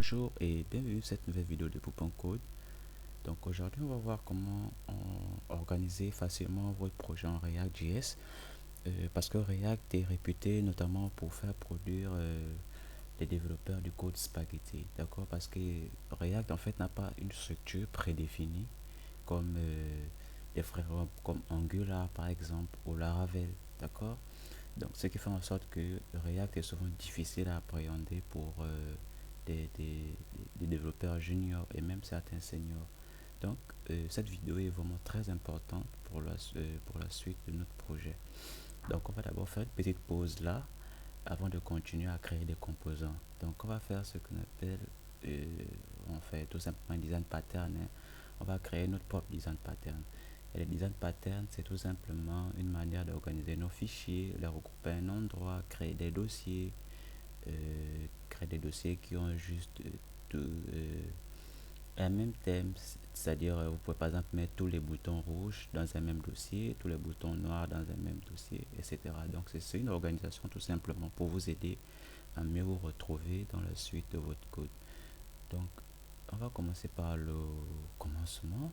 Bonjour et bienvenue à cette nouvelle vidéo de Poupon Code. Donc aujourd'hui on va voir comment organiser facilement votre projet en React.js parce que React est réputé notamment pour faire produire les développeurs du code spaghetti, d'accord? Parce que React en fait n'a pas une structure prédéfinie comme des frameworks comme Angular par exemple ou Laravel, d'accord? Donc, ce qui fait en sorte que React est souvent difficile à appréhender pour des développeurs juniors et même certains seniors. Donc, cette vidéo est vraiment très importante pour la suite de notre projet. Donc, on va d'abord faire une petite pause là avant de continuer à créer des composants. Donc, on va faire ce qu'on appelle, euh, on fait tout simplement un design pattern, hein. On va créer notre propre design pattern. Et le design pattern, c'est tout simplement une manière d'organiser nos fichiers, les regrouper à un endroit, créer des dossiers qui ont juste un même thème, c'est-à-dire vous pouvez par exemple mettre tous les boutons rouges dans un même dossier, tous les boutons noirs dans un même dossier, etc. Donc c'est une organisation tout simplement pour vous aider à mieux vous retrouver dans la suite de votre code. Donc on va commencer par le commencement.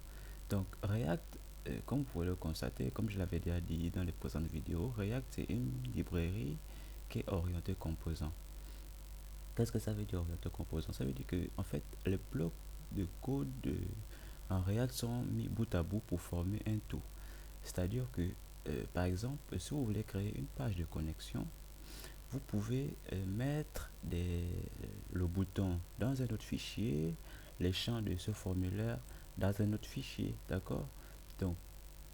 Donc React, comme vous pouvez le constater, comme je l'avais déjà dit dans les précédentes vidéos, React c'est une librairie qui est orientée composants. Qu'est-ce que ça veut dire orienté composant? Ça veut dire que en fait les blocs de code en React sont mis bout à bout pour former un tout. C'est-à-dire que par exemple, si vous voulez créer une page de connexion, vous pouvez mettre le bouton dans un autre fichier, les champs de ce formulaire dans un autre fichier, d'accord? Donc,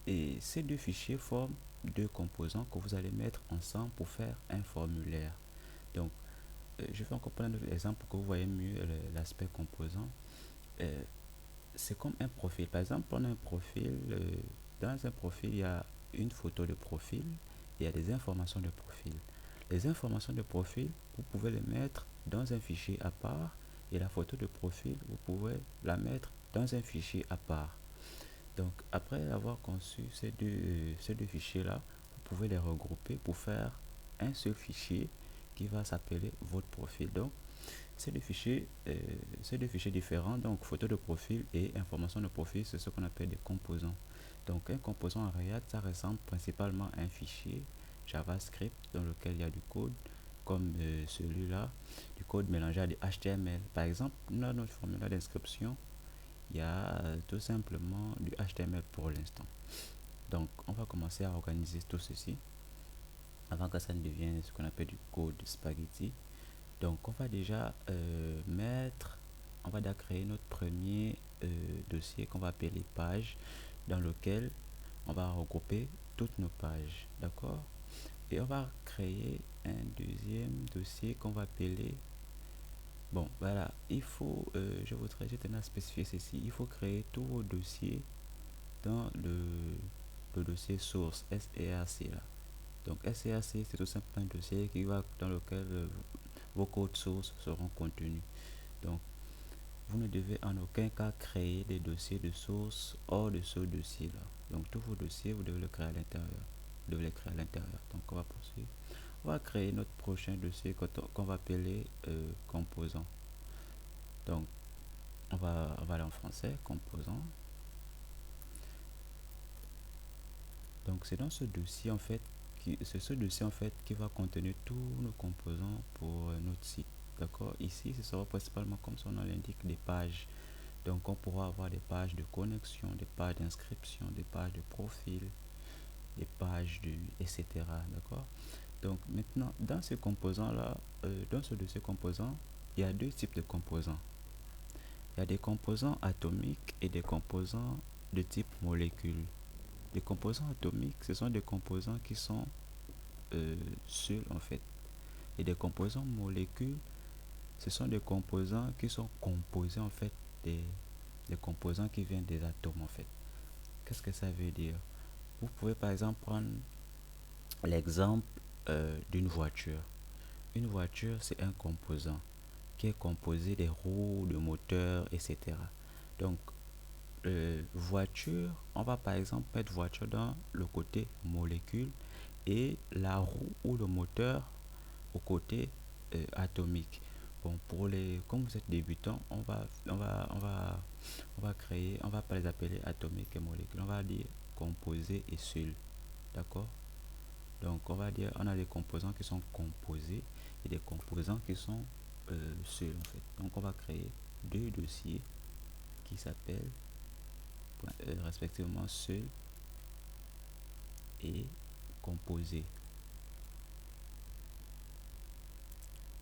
et ces deux fichiers forment deux composants que vous allez mettre ensemble pour faire un formulaire. Donc, je vais encore prendre un autre exemple pour que vous voyez mieux l'aspect composant. Euh, c'est comme un profil. Par exemple, on a un profil. Dans un profil, il y a une photo de profil. Il y a des informations de profil. Les informations de profil, vous pouvez les mettre dans un fichier à part. Et la photo de profil, vous pouvez la mettre dans un fichier à part. Donc, après avoir conçu ces deux fichiers-là, vous pouvez les regrouper pour faire un seul fichier qui va s'appeler votre profil. Donc, ces deux fichiers différents, donc photo de profil et information de profil, c'est ce qu'on appelle des composants. Donc, un composant en React, ça ressemble principalement à un fichier JavaScript dans lequel il y a du code, comme celui-là, du code mélangé à du HTML. Par exemple, dans notre formulaire d'inscription, il y a tout simplement du HTML pour l'instant. Donc, on va commencer à organiser tout ceci avant que ça ne devienne ce qu'on appelle du code spaghetti. Donc, on va déjà créer notre premier dossier qu'on va appeler page, dans lequel on va regrouper toutes nos pages, d'accord? Et on va créer un deuxième dossier qu'on va appeler. Bon, voilà, je voudrais, je tenais à spécifier ceci, il faut créer tous vos dossiers dans le dossier source, SRC là. Donc SRC, c'est tout simplement un dossier dans lequel vos codes sources seront contenus. Donc, vous ne devez en aucun cas créer des dossiers de source hors de ce dossier-là. Donc, tous vos dossiers, vous devez les créer à l'intérieur. Vous devez les créer à l'intérieur. Donc, on va poursuivre. On va créer notre prochain dossier qu'on va appeler composant. Donc, on va aller en français, composant. Donc, c'est dans ce dossier en fait c'est ce dossier en fait qui va contenir tous nos composants pour notre site. D'accord? Ici, ce sera principalement comme son nom l'indique des pages. Donc, on pourra avoir des pages de connexion, des pages d'inscription, des pages de profil, des pages de etc. D'accord? Donc, maintenant, dans ce composant-là, dans ce dossier composant, il y a deux types de composants. Il y a des composants atomiques et des composants de type molécule. Les composants atomiques, ce sont des composants qui sont seuls en fait. Et des composants molécules, ce sont des composants qui sont composés en fait des composants qui viennent des atomes en fait. Qu'est-ce que ça veut dire? Vous pouvez par exemple prendre l'exemple d'une voiture. Une voiture, c'est un composant qui est composé des roues, de moteurs, etc. Donc, voiture, on va par exemple mettre voiture dans le côté molécule et la roue ou le moteur au côté atomique. Bon, comme vous êtes débutant, on va créer, on va pas les appeler atomique et molécule, on va dire composé et seul. D'accord? Donc, on va dire, on a des composants qui sont composés et des composants qui sont seuls en fait. Donc, on va créer deux dossiers qui s'appellent respectivement seul et composé.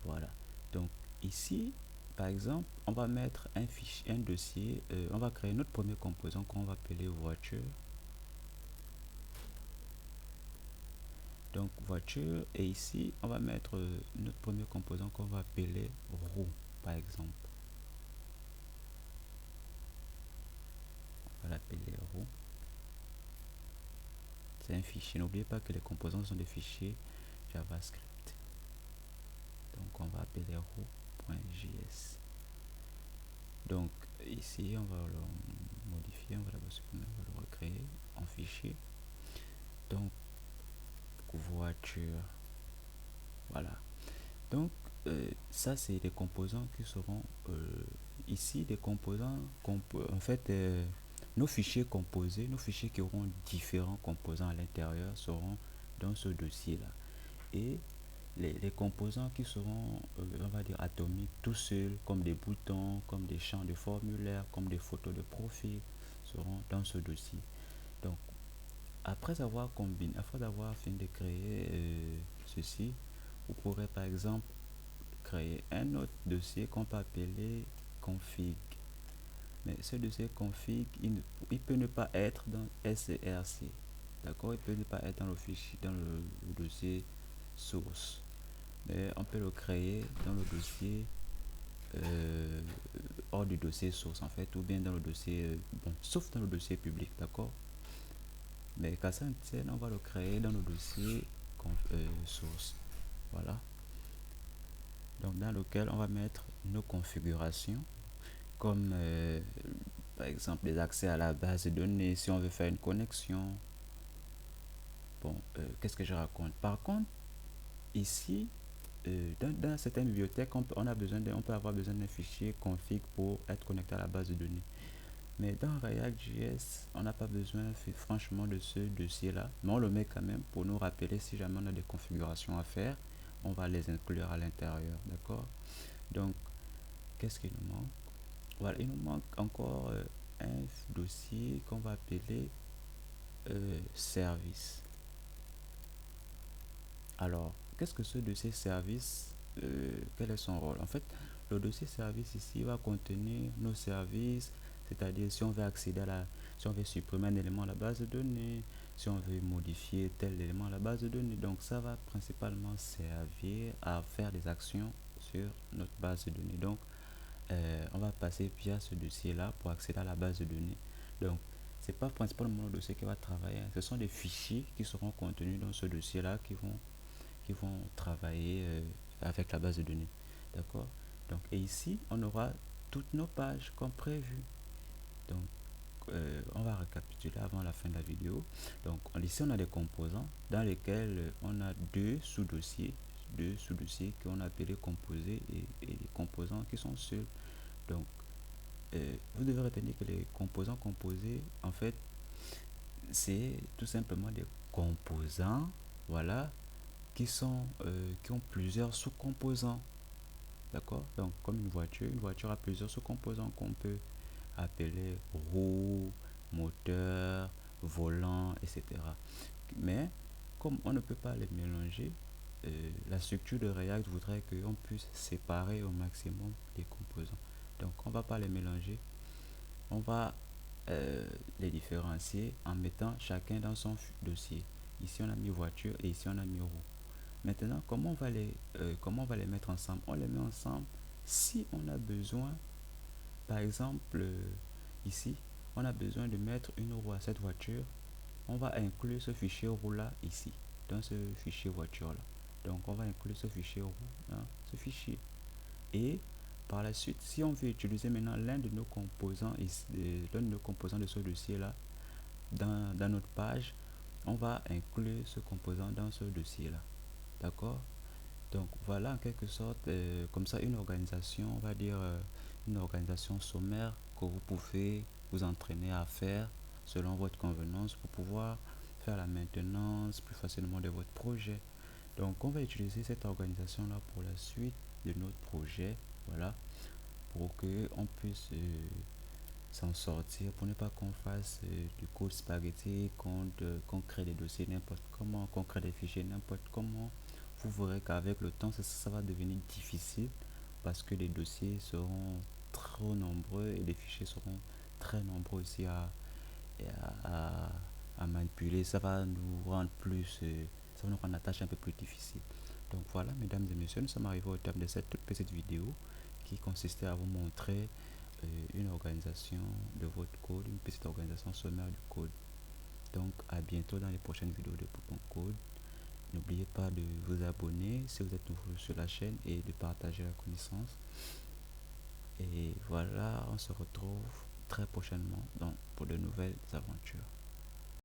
Voilà. Donc ici, par exemple, on va mettre un fichier, un dossier, on va créer notre premier composant qu'on va appeler voiture. Donc voiture, et ici, on va mettre notre premier composant qu'on va appeler roue, par exemple. On va l'appeler roue. C'est un fichier. N'oubliez pas que les composants sont des fichiers JavaScript. Donc on va appeler roue.js. Donc ici, on va le modifier, on va le recréer en fichier. Donc voiture, voilà. Donc ça c'est des composants qui seront ici des composants en fait nos fichiers composés, nos fichiers qui auront différents composants à l'intérieur seront dans ce dossier là, et les composants qui seront on va dire atomiques tout seuls, comme des boutons, comme des champs de formulaire, comme des photos de profil, seront dans ce dossier. Donc après avoir combiné, après avoir fini de créer ceci, vous pourrez par exemple créer un autre dossier qu'on peut appeler config. Mais ce dossier config, il peut ne pas être dans SRC. D'accord? Il peut ne pas être dans le fichier, dans le dossier source. Mais on peut le créer dans le dossier hors du dossier source en fait, ou bien dans le dossier, bon, sauf dans le dossier public, d'accord? Mais qu'à ça tienne, on va le créer dans le dossier source. Voilà. Donc dans lequel on va mettre nos configurations, comme par exemple des accès à la base de données, si on veut faire une connexion. Bon, qu'est-ce que je raconte? Par contre, ici, dans certaines bibliothèques, on peut avoir besoin d'un fichier config pour être connecté à la base de données. Mais dans React.js, on n'a pas besoin franchement de ce dossier-là, mais on le met quand même pour nous rappeler si jamais on a des configurations à faire, on va les inclure à l'intérieur, d'accord? Donc, qu'est-ce qu'il nous manque? Voilà, il nous manque encore un dossier qu'on va appeler service. Alors, qu'est-ce que ce dossier service? Quel est son rôle? En fait, le dossier service ici va contenir nos services, c'est-à-dire si on veut accéder si on veut supprimer un élément à la base de données, si on veut modifier tel élément à la base de données. Donc ça va principalement servir à faire des actions sur notre base de données. Donc on va passer via ce dossier là pour accéder à la base de données. Donc c'est pas principalement le dossier qui va travailler, ce sont des fichiers qui seront contenus dans ce dossier là qui vont travailler avec la base de données. D'accord? Donc, et ici, on aura toutes nos pages comme prévu. Donc, on va récapituler avant la fin de la vidéo. Donc, ici, on a des composants dans lesquels on a deux sous-dossiers qu'on a appelés composés et des composants qui sont seuls. Donc, vous devez retenir que les composants composés, en fait, c'est tout simplement des composants, voilà, qui ont plusieurs sous-composants. D'accord? Donc, comme une voiture a plusieurs sous-composants qu'on peut appeler roue, moteur, volant, etc. Mais, comme on ne peut pas les mélanger, la structure de React voudrait qu'on puisse séparer au maximum les composants. Donc, on ne va pas les mélanger. On va les différencier en mettant chacun dans son dossier. Ici, on a mis voiture et ici, on a mis roue. Maintenant, comment on va les mettre ensemble? On les met ensemble si on a besoin, par exemple, ici, on a besoin de mettre une roue à cette voiture. On va inclure ce fichier roue-là ici, dans ce fichier voiture-là. Donc, on va inclure ce fichier roue dans ce fichier. Et par la suite, si on veut utiliser maintenant l'un de nos composants, de ce dossier-là, dans notre page, on va inclure ce composant dans ce dossier-là. D'accord? Donc voilà en quelque sorte, comme ça une organisation, on va dire une organisation sommaire que vous pouvez vous entraîner à faire selon votre convenance pour pouvoir faire la maintenance plus facilement de votre projet. Donc on va utiliser cette organisation là pour la suite de notre projet, voilà, pour que on puisse s'en sortir, pour ne pas qu'on fasse du code spaghetti, qu'on crée des dossiers n'importe comment, qu'on crée des fichiers n'importe comment. Vous verrez qu'avec le temps, ça va devenir difficile parce que les dossiers seront trop nombreux et les fichiers seront très nombreux aussi à, à manipuler. Ça va nous rendre plus, ça va nous rendre la tâche un peu plus difficile. Donc voilà, mesdames et messieurs, nous sommes arrivés au terme de cette petite vidéo qui consistait à vous montrer une organisation de votre code, une petite organisation sommaire du code. Donc à bientôt dans les prochaines vidéos de Bouton Code. N'oubliez pas de vous abonner si vous êtes nouveau sur la chaîne et de partager la connaissance. Et voilà, on se retrouve très prochainement pour de nouvelles aventures.